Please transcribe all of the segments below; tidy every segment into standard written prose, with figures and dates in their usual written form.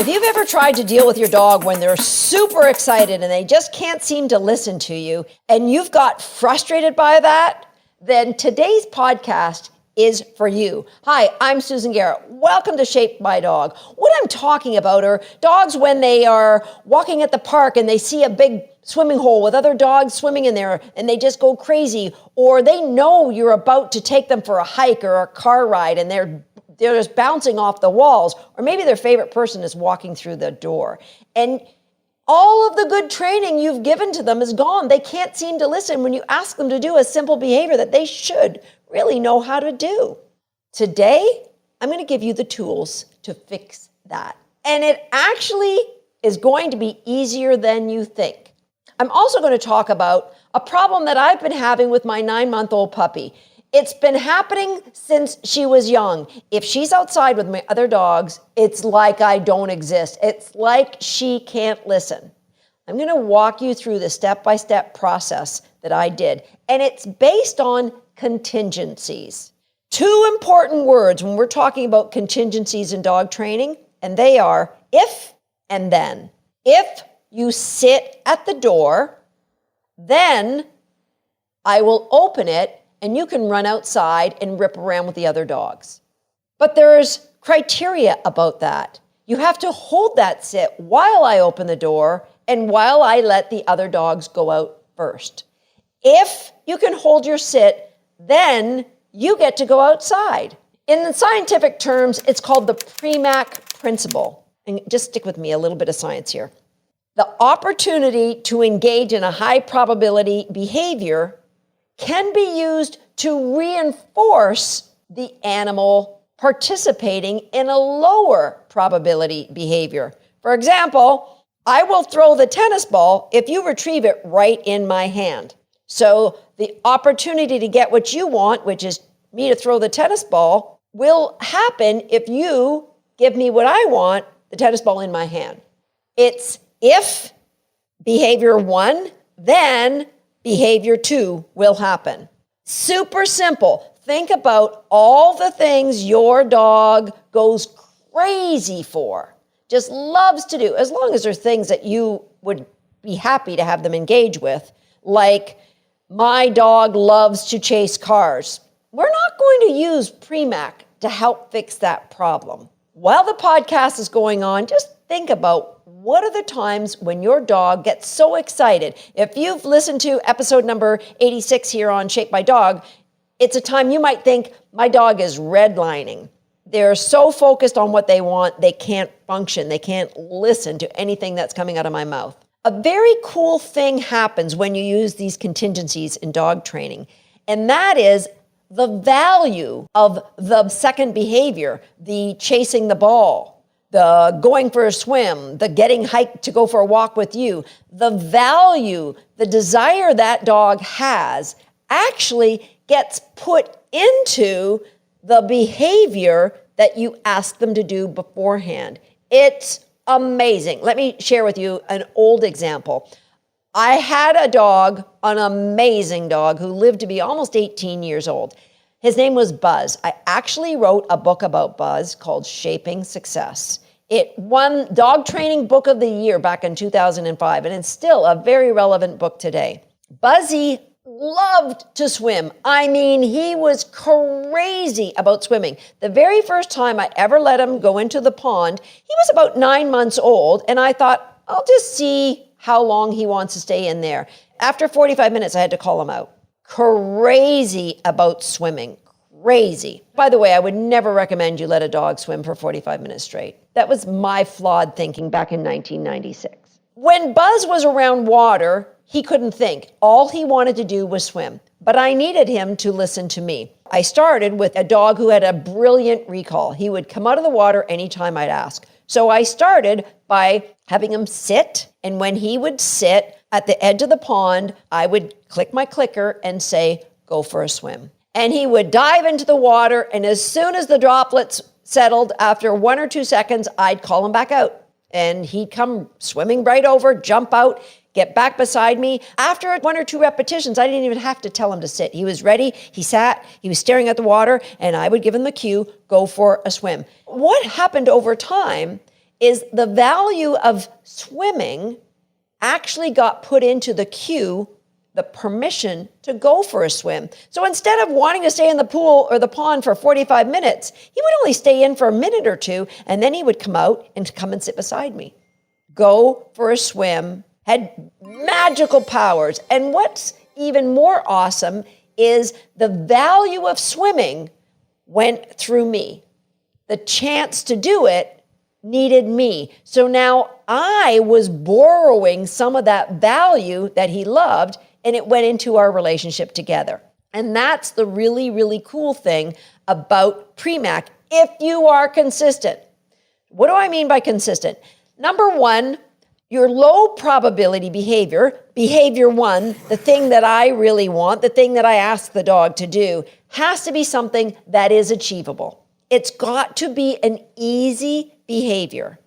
If you've ever tried to deal with your dog when they're super excited and they just can't seem to listen to you, and you've got frustrated by that, then today's podcast is for you. Hi, I'm Susan Garrett. Welcome to Shaped by Dog. What I'm talking about are dogs when they are walking at the park and they see a big swimming hole with other dogs swimming in there and they just go crazy, or they know you're about to take them for a hike or a car ride and they're just bouncing off the walls, or maybe their favorite person is walking through the door. And all of the good training you've given to them is gone. They can't seem to listen when you ask them to do a simple behavior that they should really know how to do. Today, I'm going to give you the tools to fix that. And it actually is going to be easier than you think. I'm also going to talk about a problem that I've been having with my 9-month-old puppy. It's been happening since she was young. If she's outside with my other dogs, it's like I don't exist. It's like she can't listen. I'm going to walk you through the step-by-step process that I did. And it's based on contingencies. Two important words when we're talking about contingencies in dog training, and they are if and then. If you sit at the door, then I will open it and you can run outside and rip around with the other dogs. But there's criteria about that. You have to hold that sit while I open the door and while I let the other dogs go out first. If you can hold your sit, then you get to go outside. In the scientific terms, it's called the Premack Principle. And just stick with me, a little bit of science here. The opportunity to engage in a high probability behavior can be used to reinforce the animal participating in a lower probability behavior. For example, I will throw the tennis ball if you retrieve it right in my hand. So the opportunity to get what you want, which is me to throw the tennis ball, will happen if you give me what I want, the tennis ball in my hand. It's if behavior 1, then behavior 2 will happen. Super simple. Think about all the things your dog goes crazy for, just loves to do, as long as they're things that you would be happy to have them engage with, like my dog loves to chase cars. We're not going to use Premack to help fix that problem. While the podcast is going on, just think about what are the times when your dog gets so excited. If you've listened to episode number 86 here on Shaped by Dog, it's a time you might think, my dog is redlining. They're so focused on what they want, they can't function. They can't listen to anything that's coming out of my mouth. A very cool thing happens when you use these contingencies in dog training, and that is the value of the second behavior, the chasing the ball, the going for a swim, the getting hiked to go for a walk with you. The value, the desire that dog has actually gets put into the behavior that you ask them to do beforehand. It's amazing. Let me share with you an old example. I had a dog, an amazing dog, who lived to be almost 18 years old. His name was Buzz. I actually wrote a book about Buzz called Shaping Success. It won Dog Training Book of the Year back in 2005, and it's still a very relevant book today. Buzzy loved to swim. I mean, he was crazy about swimming. The very first time I ever let him go into the pond, he was about 9 months old, and I thought, I'll just see how long he wants to stay in there. After 45 minutes, I had to call him out. Crazy about swimming. Crazy. By the way, I would never recommend you let a dog swim for 45 minutes straight. That was my flawed thinking back in 1996. When Buzz was around water, he couldn't think. All he wanted to do was swim. But I needed him to listen to me. I started with a dog who had a brilliant recall. He would come out of the water anytime I'd ask. So I started by having him sit, and when he would sit at the edge of the pond, I would click my clicker and say, go for a swim. And he would dive into the water, and as soon as the droplets settled, after 1 or 2 seconds, I'd call him back out. And he'd come swimming right over, jump out, get back beside me. After 1 or 2 repetitions, I didn't even have to tell him to sit. He was ready, he sat, he was staring at the water, and I would give him the cue, go for a swim. What happened over time is the value of swimming actually got put into the cue, the permission to go for a swim. So instead of wanting to stay in the pool or the pond for 45 minutes, he would only stay in for a minute or two, and then he would come out and come and sit beside me. Go for a swim, had magical powers. And what's even more awesome is the value of swimming went through me. The chance to do it needed me. So now I was borrowing some of that value that he loved, and it went into our relationship together. And that's the really, really cool thing about Premack, if you are consistent. What do I mean by consistent? Number one, your low probability behavior, behavior one, the thing that I really want, the thing that I ask the dog to do, has to be something that is achievable. It's got to be an easy behavior.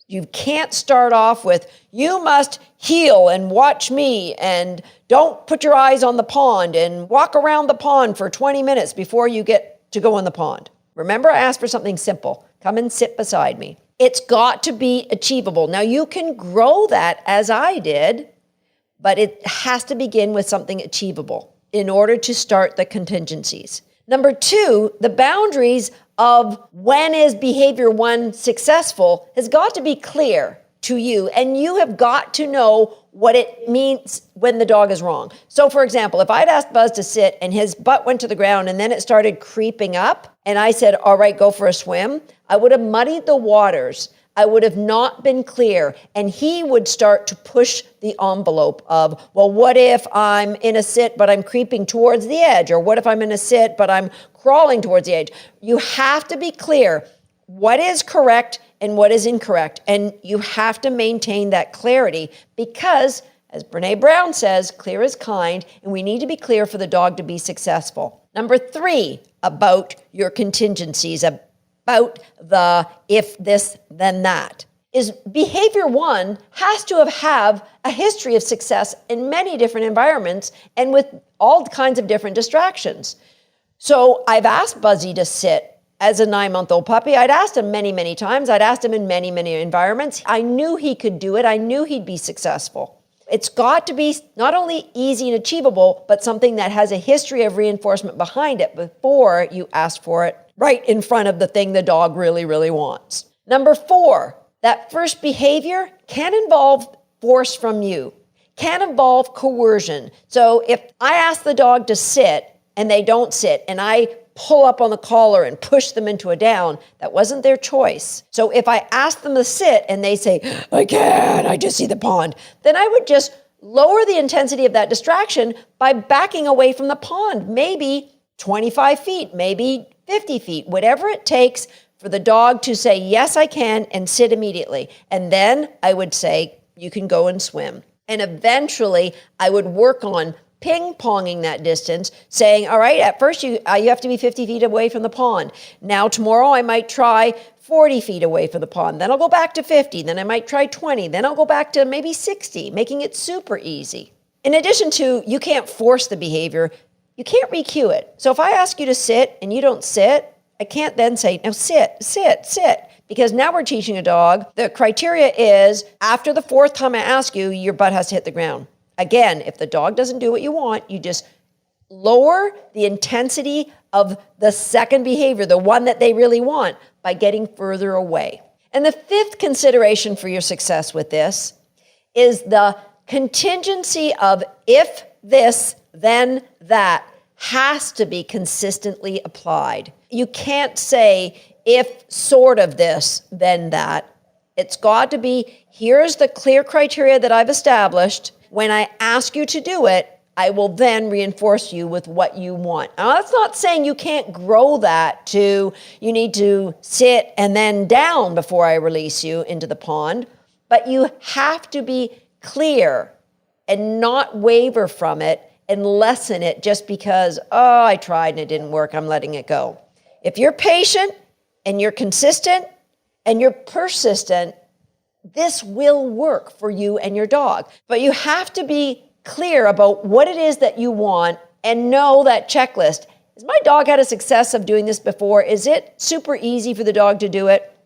You can't start off with, you must heel and watch me and don't put your eyes on the pond and walk around the pond for 20 minutes before you get to go in the pond. Remember, I asked for something simple. Come and sit beside me. It's got to be achievable. Now, you can grow that as I did, but it has to begin with something achievable in order to start the contingencies. Number two, the boundaries of when is behavior one successful has got to be clear to you, and you have got to know what it means when the dog is wrong. So for example, if I'd asked Buzz to sit and his butt went to the ground and then it started creeping up and I said, all right, go for a swim, I would have muddied the waters. I would have not been clear, and he would start to push the envelope of, well, what if I'm in a sit, but I'm creeping towards the edge? Or what if I'm in a sit, but I'm crawling towards the edge? You have to be clear what is correct and what is incorrect. And you have to maintain that clarity because, as Brene Brown says, clear is kind, and we need to be clear for the dog to be successful. Number three, about your contingencies, about the if this, then that, is behavior one has to have a history of success in many different environments and with all kinds of different distractions. So I've asked Buzzy to sit as a 9-month-old puppy. I'd asked him many, many times. I'd asked him in many, many environments. I knew he could do it. I knew he'd be successful. It's got to be not only easy and achievable, but something that has a history of reinforcement behind it before you ask for it right in front of the thing the dog really, really wants. Number four, that first behavior can involve force from you, can involve coercion. So if I ask the dog to sit and they don't sit and I pull up on the collar and push them into a down, that wasn't their choice. So if I ask them to sit and they say, I can't, I just see the pond, then I would just lower the intensity of that distraction by backing away from the pond, maybe 25 feet, maybe 50 feet, whatever it takes for the dog to say, yes, I can, and sit immediately. And then I would say, you can go and swim. And eventually I would work on ping-ponging that distance, saying, all right, at first you have to be 50 feet away from the pond. Now tomorrow I might try 40 feet away from the pond. Then I'll go back to 50. Then I might try 20. Then I'll go back to maybe 60, making it super easy. In addition to, you can't force the behavior, you can't re-cue it. So if I ask you to sit and you don't sit, I can't then say, now sit, sit, sit. Because now we're teaching a dog, the criteria is after the fourth time I ask you, your butt has to hit the ground. Again, if the dog doesn't do what you want, you just lower the intensity of the second behavior, the one that they really want, by getting further away. And the fifth consideration for your success with this is the contingency of if this, then that has to be consistently applied. You can't say if sort of this, then that. It's got to be, here's the clear criteria that I've established. When I ask you to do it, I will then reinforce you with what you want. Now, that's not saying you can't grow that to, you need to sit and then down before I release you into the pond, but you have to be clear and not waver from it and lessen it just because, oh, I tried and it didn't work, I'm letting it go. If you're patient and you're consistent and you're persistent, this will work for you and your dog. But you have to be clear about what it is that you want and know that checklist. Has my dog had a success of doing this before? Is it super easy for the dog to do it?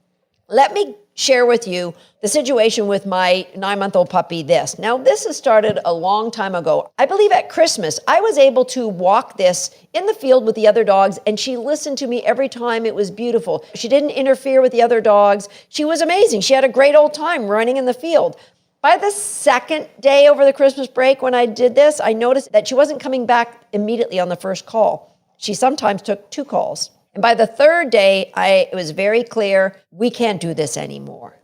Let me share with you the situation with my 9-month-old puppy, this. Now, this has started a long time ago. I believe at Christmas, I was able to walk this in the field with the other dogs, and she listened to me every time. It was beautiful. She didn't interfere with the other dogs. She was amazing. She had a great old time running in the field. By the second day over the Christmas break when I did this, I noticed that she wasn't coming back immediately on the first call. She sometimes took 2 calls. And by the third day, it was very clear, we can't do this anymore.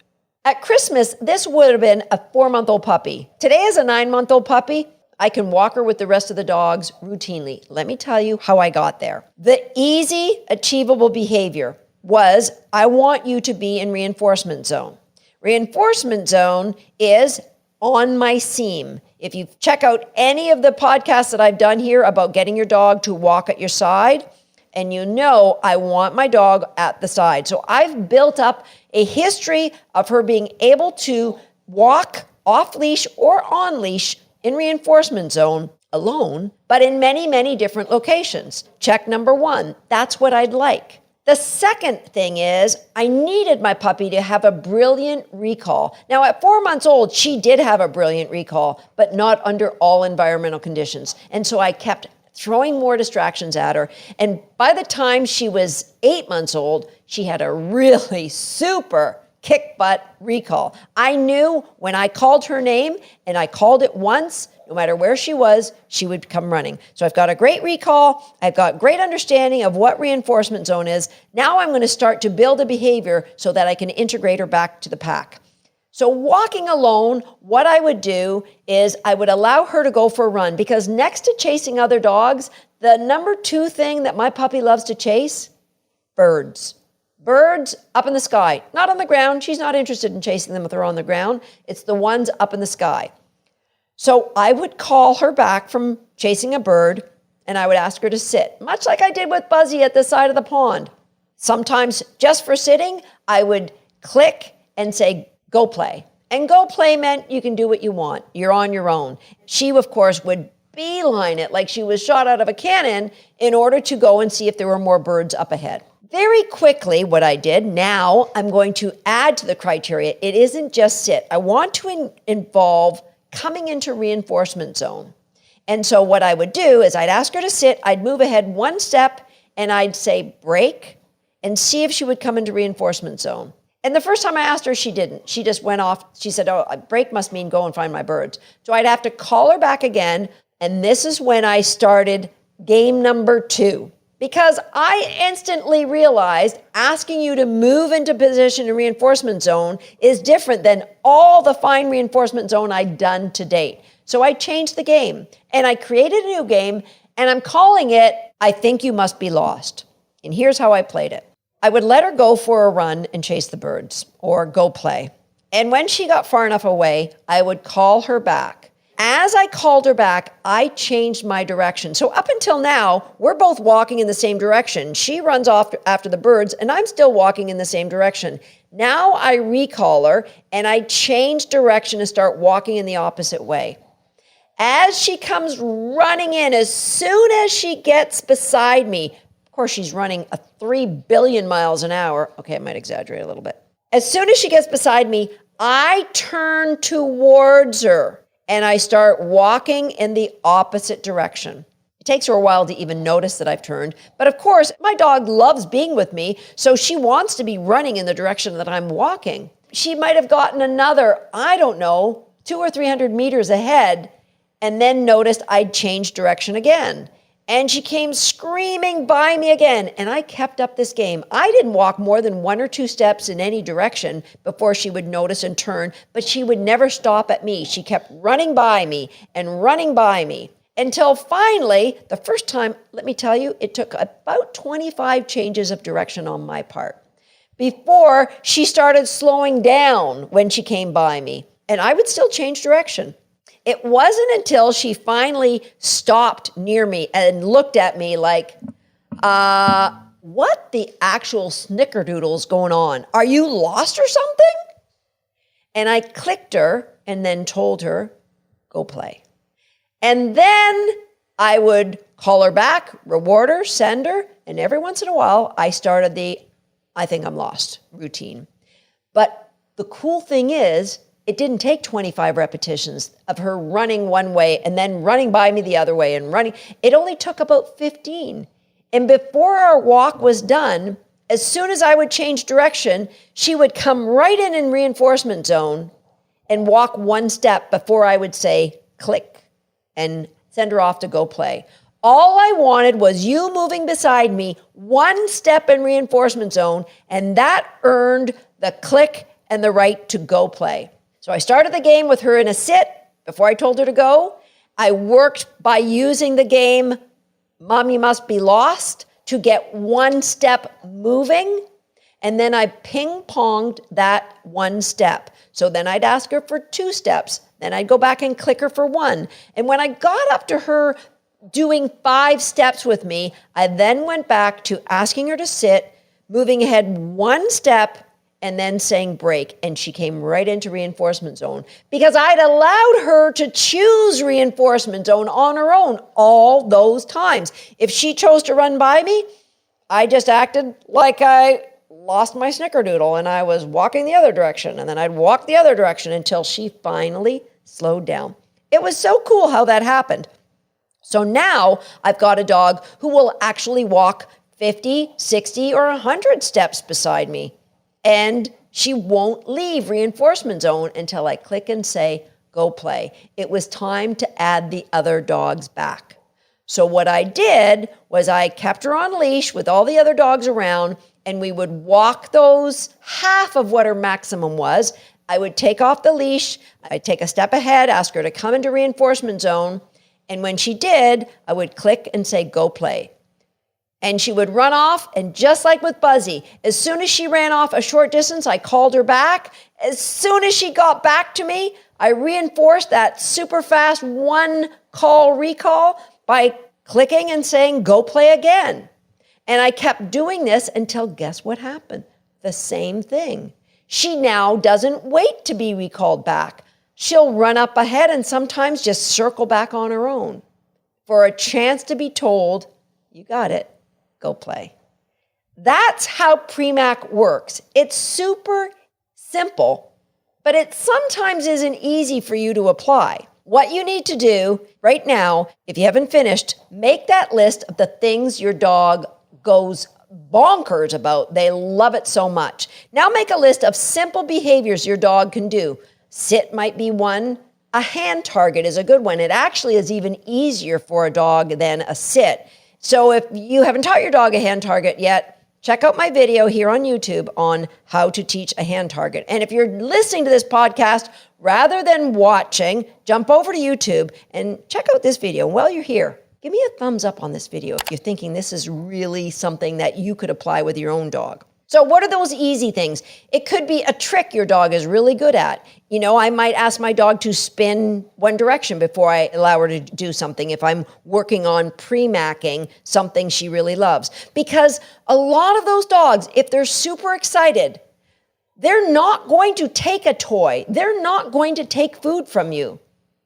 At Christmas, this would have been a 4-month-old puppy. Today, as a 9-month-old puppy, I can walk her with the rest of the dogs routinely. Let me tell you how I got there. The easy, achievable behavior was, I want you to be in reinforcement zone. Reinforcement zone is on my seam. If you check out any of the podcasts that I've done here about getting your dog to walk at your side, and you know I want my dog at the side. So I've built up a history of her being able to walk off leash or on leash in reinforcement zone alone, but in many, many different locations. Check number 1, that's what I'd like. The second thing is I needed my puppy to have a brilliant recall. Now at 4 months old, she did have a brilliant recall, but not under all environmental conditions. And so I kept throwing more distractions at her. And by the time she was 8 months old, she had a really super kick-butt recall. I knew when I called her name, and I called it once, no matter where she was, she would come running. So I've got a great recall. I've got great understanding of what reinforcement zone is. Now I'm going to start to build a behavior so that I can integrate her back to the pack. So walking alone, what I would do is I would allow her to go for a run, because next to chasing other dogs, the number 2 thing that my puppy loves to chase, birds. Birds up in the sky, not on the ground. She's not interested in chasing them if they're on the ground. It's the ones up in the sky. So I would call her back from chasing a bird, and I would ask her to sit, much like I did with Buzzy at the side of the pond. Sometimes just for sitting, I would click and say, go play. And go play meant you can do what you want. You're on your own. She, of course, would beeline it like she was shot out of a cannon in order to go and see if there were more birds up ahead. Very quickly, what I did, now I'm going to add to the criteria. It isn't just sit. I want to involve coming into reinforcement zone. And so what I would do is I'd ask her to sit, I'd move ahead 1 step, and I'd say break, and see if she would come into reinforcement zone. And the first time I asked her, she didn't. She just went off. She said, oh, break must mean go and find my birds. So I'd have to call her back again. And this is when I started game number 2. Because I instantly realized asking you to move into position in reinforcement zone is different than all the fine reinforcement zone I'd done to date. So I changed the game. And I created a new game. And I'm calling it, I Think You Must Be Lost. And here's how I played it. I would let her go for a run and chase the birds, or go play. And when she got far enough away, I would call her back. As I called her back, I changed my direction. So up until now, we're both walking in the same direction. She runs off after the birds, and I'm still walking in the same direction. Now I recall her, and I change direction and start walking in the opposite way. As she comes running in, as soon as she gets beside me, of course, she's running 3 billion miles an hour. Okay, I might exaggerate a little bit. As soon as she gets beside me, I turn towards her and I start walking in the opposite direction. It takes her a while to even notice that I've turned. But of course, my dog loves being with me, so she wants to be running in the direction that I'm walking. She might have gotten another, 200 or 300 meters ahead, and then noticed I'd changed direction again. And she came screaming by me again, and I kept up this game. I didn't walk more than 1 or 2 steps in any direction before she would notice and turn, but she would never stop at me. She kept running by me and running by me until finally, the first time, let me tell you, it took about 25 changes of direction on my part before she started slowing down when she came by me, and I would still change direction. It wasn't until she finally stopped near me and looked at me like, what the actual snickerdoodle's going on? Are you lost or something? And I clicked her and then told her, go play. And then I would call her back, reward her, send her, and every once in a while I started the I think I'm lost routine. But The cool thing is, it didn't take 25 repetitions of her running one way and then running by me the other way and running. It only took about 15. And before our walk was done, as soon as I would change direction, she would come right in reinforcement zone and walk one step before I would say click and send her off to go play. All I wanted was you moving beside me one step in reinforcement zone, and that earned the click and the right to go play. So I started the game with her in a sit before I told her to go. I worked by using the game, Mommy Must Be Lost, to get one step moving. And then I ping-ponged that one step. So then I'd ask her for 2 steps. Then I'd go back and click her for 1. And when I got up to her doing 5 steps with me, I then went back to asking her to sit, moving ahead 1 step, and then saying break, and she came right into reinforcement zone because I'd allowed her to choose reinforcement zone on her own all those times. If she chose to run by me, I just acted like I lost my snickerdoodle and I was walking the other direction, and then I'd walk the other direction until she finally slowed down. It was so cool how that happened. So now I've got a dog who will actually walk 50, 60, or 100 steps beside me. And she won't leave reinforcement zone until I click and say, go play. It was time to add the other dogs back. So what I did was I kept her on leash with all the other dogs around, and we would walk those half of what her maximum was. I would take off the leash. I'd take a step ahead, ask her to come into reinforcement zone. And when she did, I would click and say, go play. And she would run off, and just like with Buzzy, as soon as she ran off a short distance, I called her back. As soon as she got back to me, I reinforced that super fast 1 call recall by clicking and saying, go play again. And I kept doing this until guess what happened? The same thing. She now doesn't wait to be recalled back. She'll run up ahead and sometimes just circle back on her own for a chance to be told, you got it. Go play. That's how Premack works. It's super simple, but it sometimes isn't easy for you to apply. What you need to do right now, if you haven't finished, make that list of the things your dog goes bonkers about. They love it so much. Now make a list of simple behaviors your dog can do. Sit might be one. A hand target is a good one. It actually is even easier for a dog than a sit. So if you haven't taught your dog a hand target yet, check out my video here on YouTube on how to teach a hand target. And if you're listening to this podcast, rather than watching, jump over to YouTube and check out this video. And while you're here, give me a thumbs up on this video if you're thinking this is really something that you could apply with your own dog. So what are those easy things? It could be a trick your dog is really good at. You know, I might ask my dog to spin one direction before I allow her to do something if I'm working on pre-macking something she really loves. Because a lot of those dogs, if they're super excited, they're not going to take a toy. They're not going to take food from you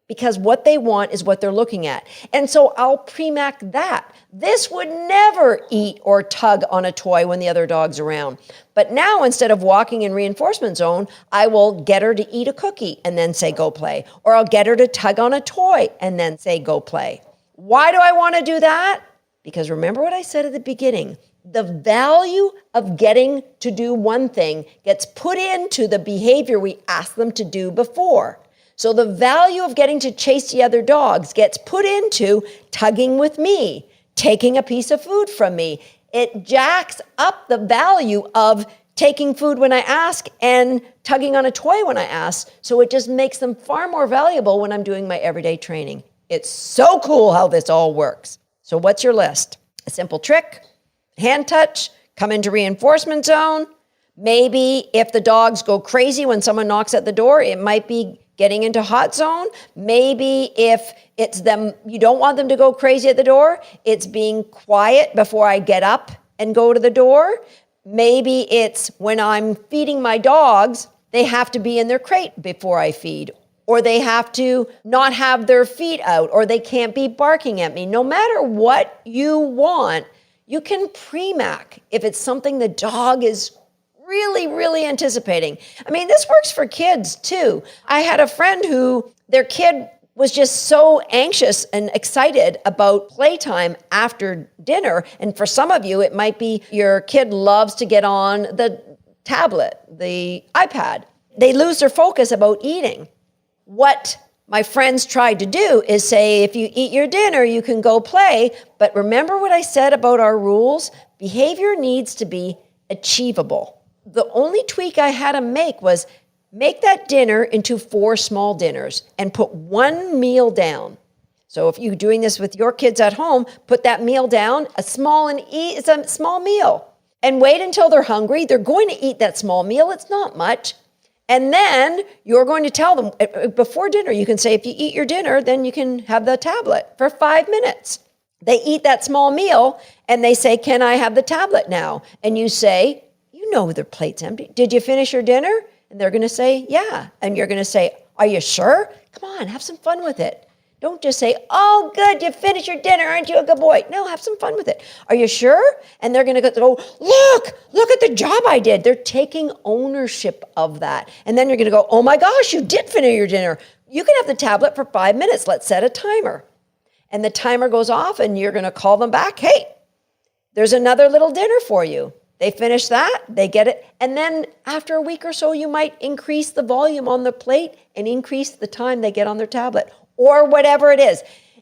because what they want is what they're looking at. And so I'll pre-mack that. This would never eat or tug on a toy when the other dog's around. But now instead of walking in reinforcement zone, I will get her to eat a cookie and then say, go play. Or I'll get her to tug on a toy and then say, go play. Why do I want to do that? Because remember what I said at the beginning. The value of getting to do one thing gets put into the behavior we asked them to do before. So the value of getting to chase the other dogs gets put into tugging with me, taking a piece of food from me. It jacks up the value of taking food when I ask and tugging on a toy when I ask. So it just makes them far more valuable when I'm doing my everyday training. It's so cool how this all works. So what's your list? A simple trick, hand touch, come into reinforcement zone. Maybe if the dogs go crazy when someone knocks at the door, it might be getting into hot zone. Maybe if it's them, you don't want them to go crazy at the door, it's being quiet before I get up and go to the door. Maybe it's when I'm feeding my dogs, they have to be in their crate before I feed, or they have to not have their feet out, or they can't be barking at me. No matter what you want, you can pre-mack if it's something the dog is really, really anticipating. I mean, this works for kids too. I had a friend who their kid was just so anxious and excited about playtime after dinner. And for some of you, it might be your kid loves to get on the tablet, the iPad. They lose their focus about eating. What my friends tried to do is say, if you eat your dinner, you can go play. But remember what I said about our rules? Behavior needs to be achievable. The only tweak I had to make was make that dinner into 4 small dinners and put 1 meal down. So if you're doing this with your kids at home, put that meal down, it's a small meal. And wait until they're hungry. They're going to eat that small meal. It's not much. And then you're going to tell them before dinner, you can say, if you eat your dinner, then you can have the tablet for 5 minutes. They eat that small meal and they say, can I have the tablet now? And you say, you know their plate's empty. Did you finish your dinner? And they're going to say, yeah. And you're going to say, are you sure? Come on, have some fun with it. Don't just say, oh, good, you finished your dinner. Aren't you a good boy? No, have some fun with it. Are you sure? And they're going to go, look at the job I did. They're taking ownership of that. And then you're going to go, oh my gosh, you did finish your dinner. You can have the tablet for 5 minutes. Let's set a timer. And the timer goes off and you're going to call them back. Hey, there's another little dinner for you. They finish that, they get it. And then after a week or so, you might increase the volume on the plate and increase the time they get on their tablet or whatever it is.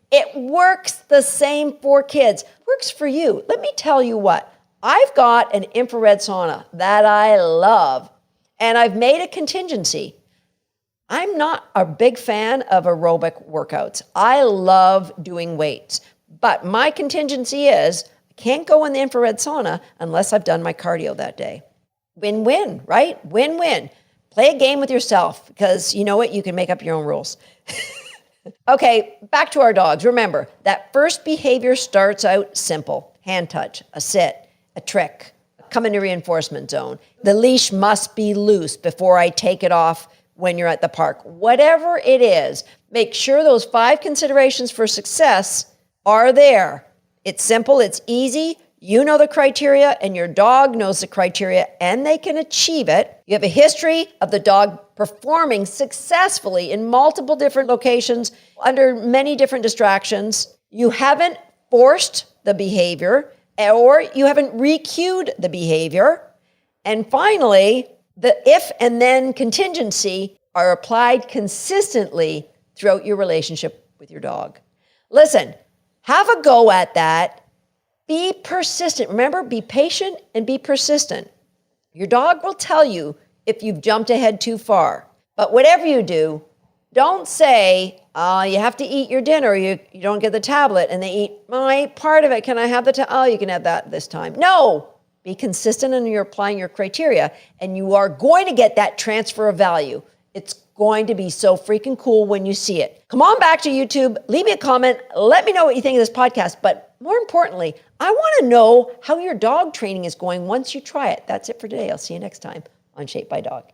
It works the same for kids. Works for you. Let me tell you what. I've got an infrared sauna that I love, and I've made a contingency. I'm not a big fan of aerobic workouts. I love doing weights, but my contingency is can't go in the infrared sauna unless I've done my cardio that day. Win-win, right? Win-win. Play a game with yourself because you know what? You can make up your own rules. Okay, back to our dogs. Remember, that first behavior starts out simple. Hand touch, a sit, a trick, come into reinforcement zone. The leash must be loose before I take it off when you're at the park. Whatever it is, make sure those 5 considerations for success are there. It's simple, it's easy, you know the criteria, and your dog knows the criteria, and they can achieve it. You have a history of the dog performing successfully in multiple different locations under many different distractions. You haven't forced the behavior, or you haven't re-cued the behavior. And finally, the if and then contingency are applied consistently throughout your relationship with your dog. Listen, have a go at that. Be persistent. Remember, be patient and be persistent. Your dog will tell you if you've jumped ahead too far. But whatever you do, don't say, you have to eat your dinner, you don't get the tablet, and they eat my part of it. Can I have the tablet? Oh, you can have that this time. No, be consistent and you're applying your criteria, and you are going to get that transfer of value. It's going to be so freaking cool when you see it. Come on back to YouTube, leave me a comment, let me know what you think of this podcast, but more importantly, I want to know how your dog training is going once you try it. That's it for today. I'll see you next time on Shape by Dog.